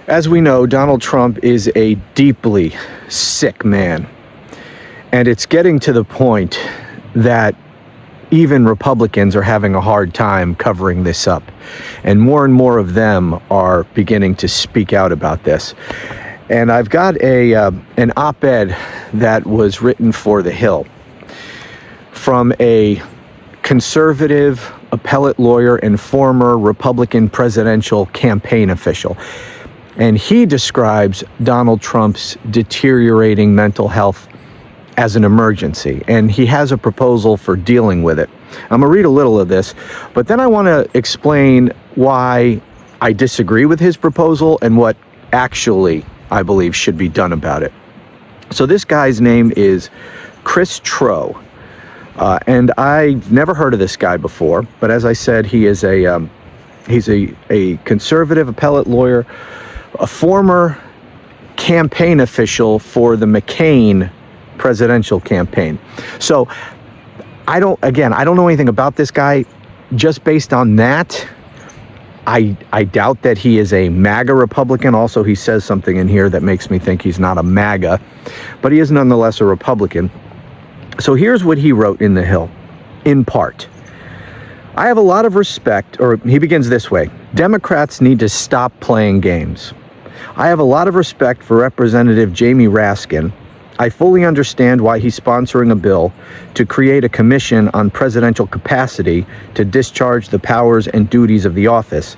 As we know, Donald Trump is a deeply sick man. And it's getting to the point that even Republicans are having a hard time covering this up. And more of them are beginning to speak out about this. And I've got an op-ed that was written for The Hill from a conservative appellate lawyer and former Republican presidential campaign official. And he describes Donald Trump's deteriorating mental health as an emergency, and he has a proposal for dealing with it. I'm going to read a little of this, but then I want to explain why I disagree with his proposal and what actually I believe should be done about it. So this guy's name is Chris Trow, and I've never heard of this guy before, but as I said, he's a conservative appellate lawyer, a former campaign official for the McCain presidential campaign. So I don't know anything about this guy. Just based on that, I doubt that he is a MAGA Republican. Also, he says something in here that makes me think he's not a MAGA, but he is nonetheless a Republican. So here's what he wrote in The Hill, in part. I have a lot of respect, or he begins this way: Democrats need to stop playing games. I have a lot of respect for Representative Jamie Raskin. I fully understand why he's sponsoring a bill to create a commission on presidential capacity to discharge the powers and duties of the office,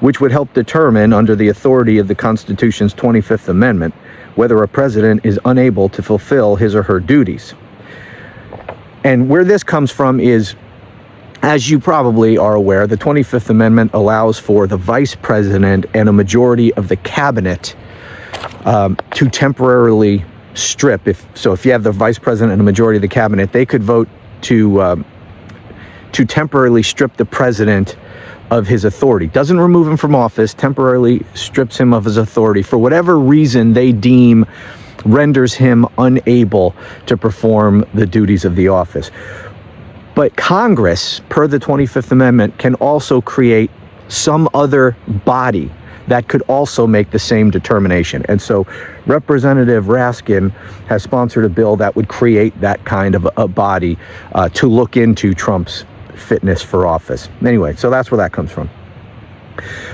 which would help determine, under the authority of the Constitution's 25th Amendment, whether a president is unable to fulfill his or her duties. And where this comes from is, as you probably are aware, the 25th Amendment allows for the vice president and a majority of the cabinet to temporarily strip. If you have the vice president and a majority of the cabinet, they could vote to temporarily strip the president of his authority. Doesn't remove him from office, temporarily strips him of his authority for whatever reason they deem renders him unable to perform the duties of the office. But Congress, per the 25th Amendment, can also create some other body that could also make the same determination. And so Representative Raskin has sponsored a bill that would create that kind of a body to look into Trump's fitness for office. Anyway, so that's where that comes from.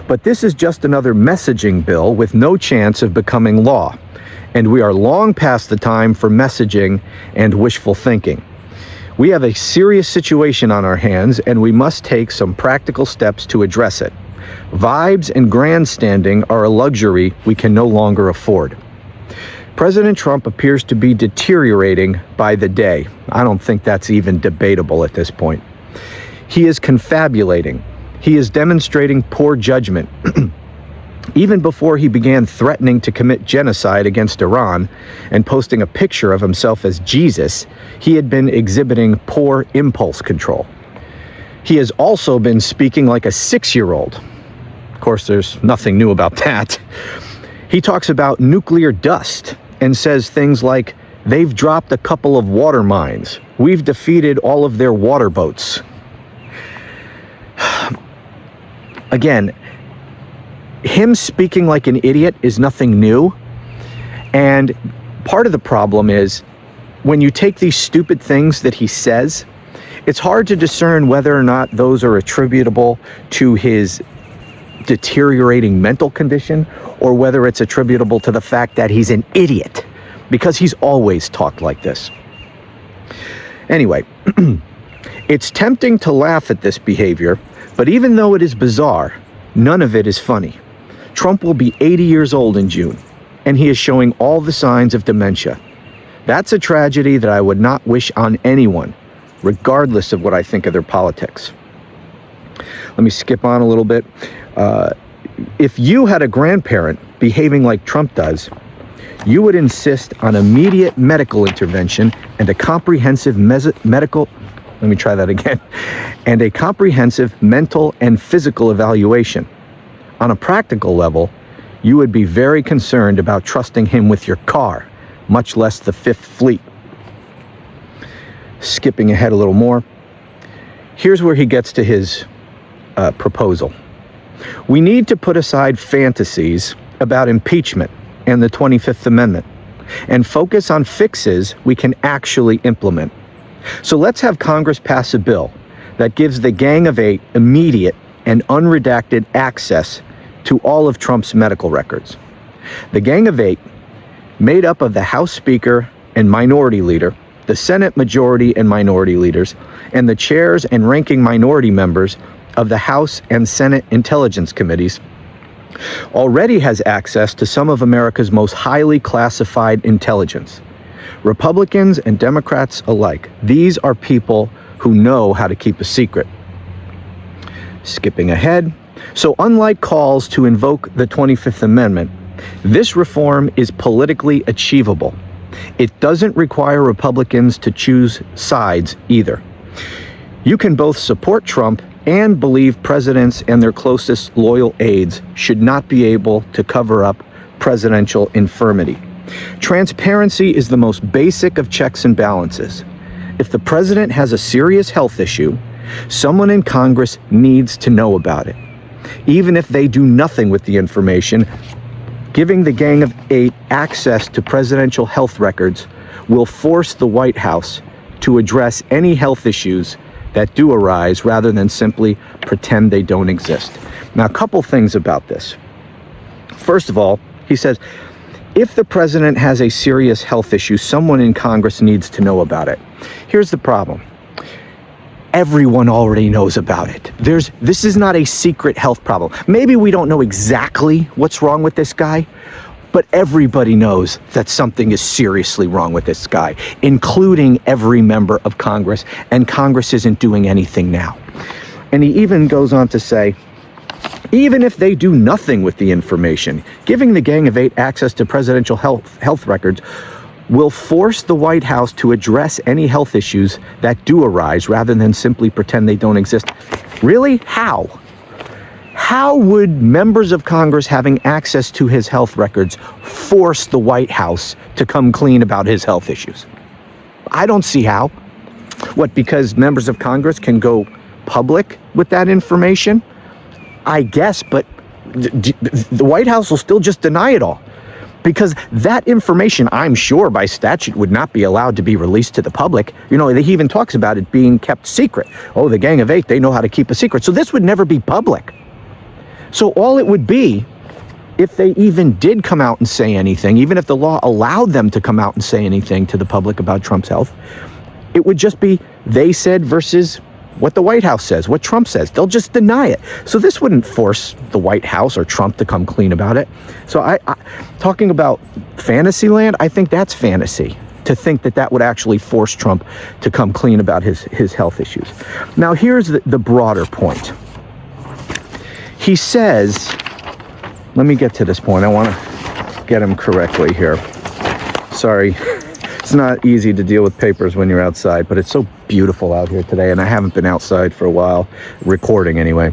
But this is just another messaging bill with no chance of becoming law. And we are long past the time for messaging and wishful thinking. We have a serious situation on our hands, and we must take some practical steps to address it. Vibes and grandstanding are a luxury we can no longer afford. President Trump appears to be deteriorating by the day. I don't think that's even debatable at this point. He is confabulating. He is demonstrating poor judgment. Even before he began threatening to commit genocide against Iran and posting a picture of himself as Jesus, he had been exhibiting poor impulse control. He has also been speaking like a 6-year-old. Of course, there's nothing new about that. He talks about nuclear dust and says things like, they've dropped a couple of water mines. We've defeated all of their water boats. Again, him speaking like an idiot is nothing new. And part of the problem is when you take these stupid things that he says, it's hard to discern whether or not those are attributable to his deteriorating mental condition or whether it's attributable to the fact that he's an idiot, because he's always talked like this. Anyway, it's tempting to laugh at this behavior, but even though it is bizarre, none of it is funny. Trump will be 80 years old in June, and he is showing all the signs of dementia. That's a tragedy that I would not wish on anyone, regardless of what I think of their politics. Let me skip on a little bit. If you had a grandparent behaving like Trump does, you would insist on immediate medical intervention and a comprehensive and a comprehensive mental and physical evaluation. On a practical level, you would be very concerned about trusting him with your car, much less the Fifth Fleet. Skipping ahead a little more, here's where he gets to his proposal. We need to put aside fantasies about impeachment and the 25th Amendment and focus on fixes we can actually implement. So let's have Congress pass a bill that gives the Gang of Eight immediate and unredacted access to all of Trump's medical records. The Gang of Eight, made up of the House Speaker and Minority Leader, the Senate Majority and Minority Leaders, and the chairs and ranking minority members of the House and Senate Intelligence Committees, already has access to some of America's most highly classified intelligence. Republicans and Democrats alike, these are people who know how to keep a secret. Skipping ahead, so unlike calls to invoke the 25th Amendment, this reform is politically achievable. It doesn't require Republicans to choose sides either. You can both support Trump and believe presidents and their closest loyal aides should not be able to cover up presidential infirmity. Transparency is the most basic of checks and balances. If the president has a serious health issue, someone in Congress needs to know about it. Even if they do nothing with the information, giving the Gang of Eight access to presidential health records will force the White House to address any health issues that do arise rather than simply pretend they don't exist. Now, a couple things about this. First of all, he says, if the president has a serious health issue, someone in Congress needs to know about it. Here's the problem. Everyone already knows about it. This is not a secret health problem. Maybe we don't know exactly what's wrong with this guy, but everybody knows that something is seriously wrong with this guy, including every member of Congress, and Congress isn't doing anything now. And he even goes on to say, even if they do nothing with the information, giving the Gang of Eight access to presidential health records will force the White House to address any health issues that do arise rather than simply pretend they don't exist. Really? How? How would members of Congress having access to his health records force the White House to come clean about his health issues? I don't see how. What, because members of Congress can go public with that information? I guess, but the White House will still just deny it all. Because that information, I'm sure by statute, would not be allowed to be released to the public. You know, he even talks about it being kept secret. Oh, the Gang of Eight, they know how to keep a secret. So this would never be public. So all it would be, if they even did come out and say anything, even if the law allowed them to come out and say anything to the public about Trump's health, it would just be they said versus what the White House says, what Trump says. They'll just deny it. So this wouldn't force the White House or Trump to come clean about it. So I talking about fantasy land, I think that's fantasy, to think that that would actually force Trump to come clean about his health issues. Now, here's the broader point. He says, let me get to this point. I want to get him correctly here. Sorry. It's not easy to deal with papers when you're outside, but it's so beautiful out here today, and I haven't been outside for a while, recording anyway.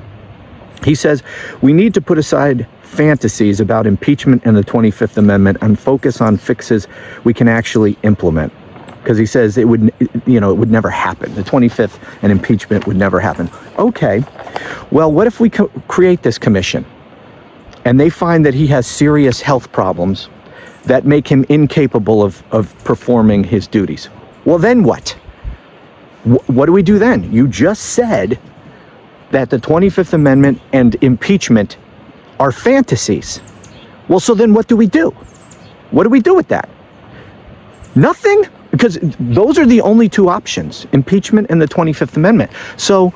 He says, we need to put aside fantasies about impeachment and the 25th Amendment and focus on fixes we can actually implement. Because he says it would never happen. The 25th and impeachment would never happen. Okay, well, what if we create this commission and they find that he has serious health problems that make him incapable of performing his duties? Well, then what? What do we do then? You just said that the 25th Amendment and impeachment are fantasies. Well, so then what do we do? What do we do with that? Nothing? Because those are the only two options, impeachment and the 25th Amendment. So,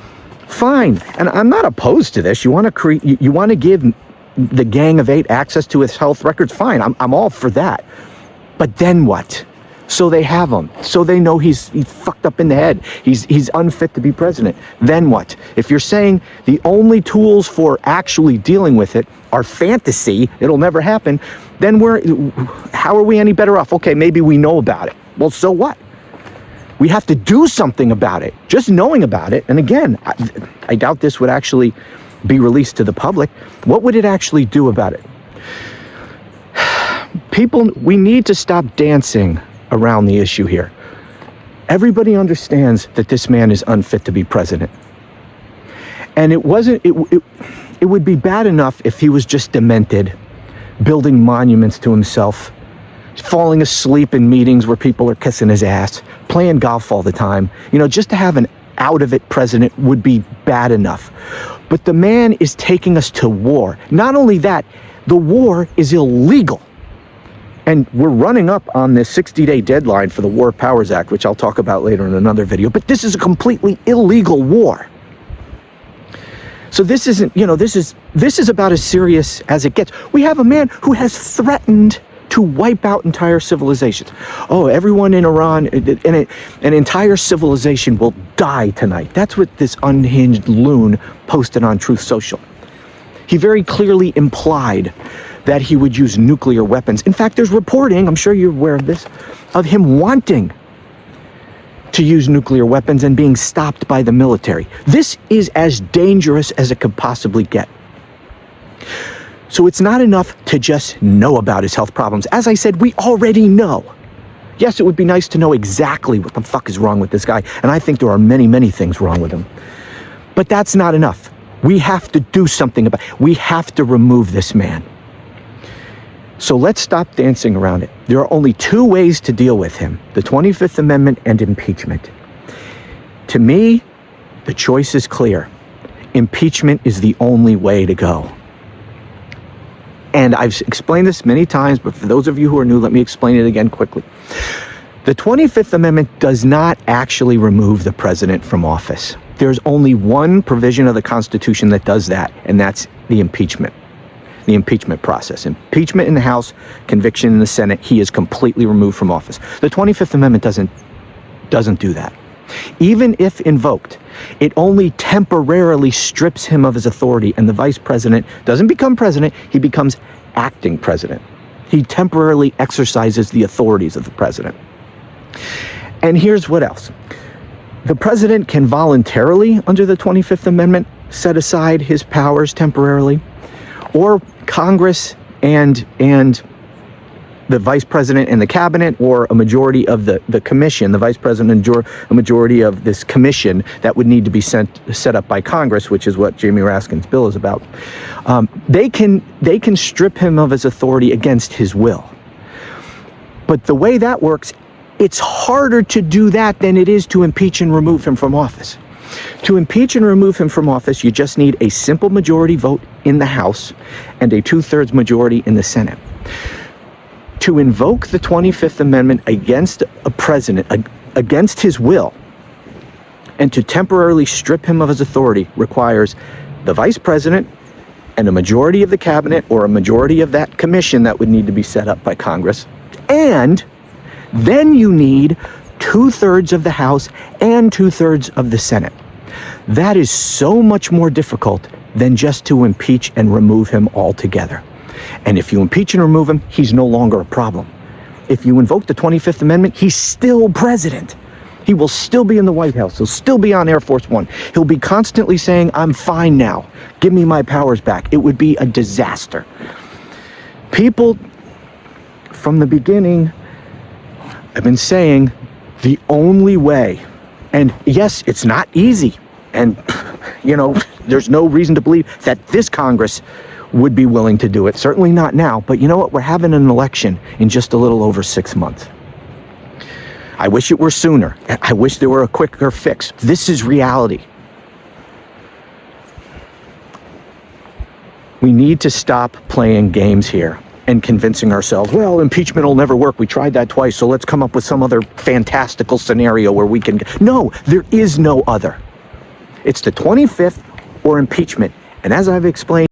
fine. And I'm not opposed to this. You want to give the Gang of Eight access to his health records? Fine, I'm all for that. But then what? So they have him. So they know he's fucked up in the head. He's unfit to be president. Then what? If you're saying the only tools for actually dealing with it are fantasy, it'll never happen, then how are we any better off? Okay, maybe we know about it. Well, so what? We have to do something about it. Just knowing about it, and again, I doubt this would actually be released to the public. What would it actually do about it? People, we need to stop dancing around the issue here. Everybody understands that this man is unfit to be president. And it would be bad enough if he was just demented, building monuments to himself, falling asleep in meetings where people are kissing his ass, playing golf all the time. You know, just to have an out-of-it president would be bad enough. But the man is taking us to war. Not only that, the war is illegal. And we're running up on this 60-day deadline for the War Powers Act, which I'll talk about later in another video. But this is a completely illegal war. So this isn't, you know, this is about as serious as it gets. We have a man who has threatened to wipe out entire civilizations. Oh, everyone in Iran, an entire civilization will die tonight. That's what this unhinged loon posted on Truth Social. He very clearly implied that he would use nuclear weapons. In fact, there's reporting, I'm sure you're aware of this, of him wanting to use nuclear weapons and being stopped by the military. This is as dangerous as it could possibly get. So it's not enough to just know about his health problems. As I said, we already know. Yes, it would be nice to know exactly what the fuck is wrong with this guy. And I think there are many, many things wrong with him. But that's not enough. We have to do something about it. We have to remove this man. So let's stop dancing around it. There are only two ways to deal with him: the 25th Amendment and impeachment. To me, the choice is clear. Impeachment is the only way to go. And I've explained this many times, but for those of you who are new, let me explain it again quickly. The 25th Amendment does not actually remove the president from office. There's only one provision of the Constitution that does that, and that's the impeachment process. Impeachment in the House, conviction in the Senate, he is completely removed from office. The 25th Amendment doesn't do that. Even if invoked, it only temporarily strips him of his authority, and the vice president doesn't become president, he becomes acting president. He temporarily exercises the authorities of the president. And here's what else. The president can voluntarily, under the 25th Amendment, set aside his powers temporarily, or Congress and the vice president and the cabinet, or a majority of the commission, the vice president and a majority of this commission that would need to be set up by Congress, which is what Jamie Raskin's bill is about. They can strip him of his authority against his will. But the way that works, it's harder to do that than it is to impeach and remove him from office. To impeach and remove him from office, you just need a simple majority vote in the House and a 2/3 majority in the Senate. To invoke the 25th Amendment against a president, against his will, and to temporarily strip him of his authority requires the vice president and a majority of the cabinet, or a majority of that commission that would need to be set up by Congress. And then you need 2/3 of the House and 2/3 of the Senate. That is so much more difficult than just to impeach and remove him altogether. And if you impeach and remove him, he's no longer a problem. If you invoke the 25th Amendment, he's still president. He will still be in the White House. He'll still be on Air Force One. He'll be constantly saying, "I'm fine now. Give me my powers back." It would be a disaster. People from the beginning have been saying the only way, and yes, it's not easy, and there's no reason to believe that this Congress would be willing to do it. Certainly not now, but you know what? We're having an election in just a little over 6 months. I wish it were sooner. I wish there were a quicker fix. This is reality. We need to stop playing games here and convincing ourselves, well, impeachment will never work. We tried that twice, so let's come up with some other fantastical scenario where we can... No, there is no other. It's the 25th or impeachment. And as I've explained,